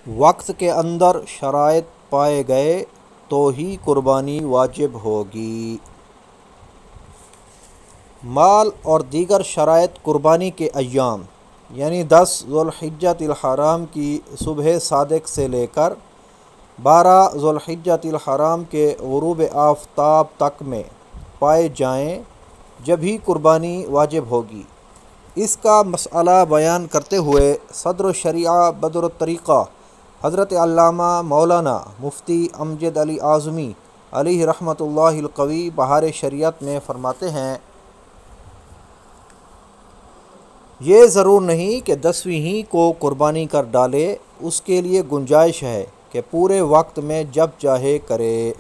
وقت کے اندر شرائط پائے گئے تو ہی قربانی واجب ہوگی۔ مال اور دیگر شرائط قربانی کے ایام یعنی 10 ذوالحجۃ الحرام کی صبح صادق سے لے کر 12 ذوالحجۃ الحرام کے غروب آفتاب تک میں پائے جائیں جبھی قربانی واجب ہوگی۔ اس کا مسئلہ بیان کرتے ہوئے صدر الشریعہ بدر الطریقہ حضرت علامہ مولانا مفتی امجد علی اعظمی علیہ رحمۃ اللہ القوی بہار شریعت میں فرماتے ہیں، یہ ضرور نہیں کہ 10ویں ہی کو قربانی کر ڈالے، اس کے لیے گنجائش ہے کہ پورے وقت میں جب چاہے کرے۔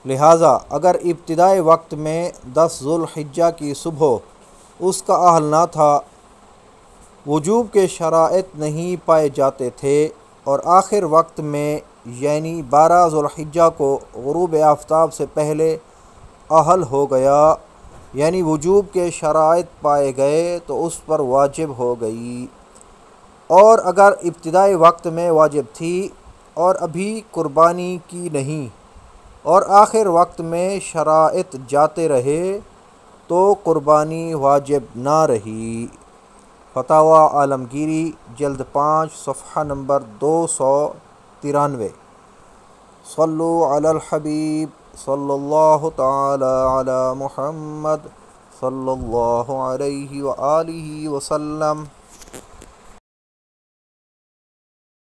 لہٰذا اگر ابتدائی وقت میں 10 ذوالحجہ کی صبح اس کا اہل نہ تھا، وجوب کے شرائط نہیں پائے جاتے تھے، اور آخر وقت میں یعنی 12 ذوالحجہ کو غروب آفتاب سے پہلے اہل ہو گیا یعنی وجوب کے شرائط پائے گئے تو اس پر واجب ہو گئی، اور اگر ابتدائی وقت میں واجب تھی اور ابھی قربانی کی نہیں اور آخر وقت میں شرائط جاتے رہے تو قربانی واجب نہ رہی۔ فتاوی عالمگیری جلد 5 صفحہ نمبر 293۔ صلو علی الحبیب صلی اللہ تعالی علی محمد صلی اللہ علیہ وآلہ وسلم۔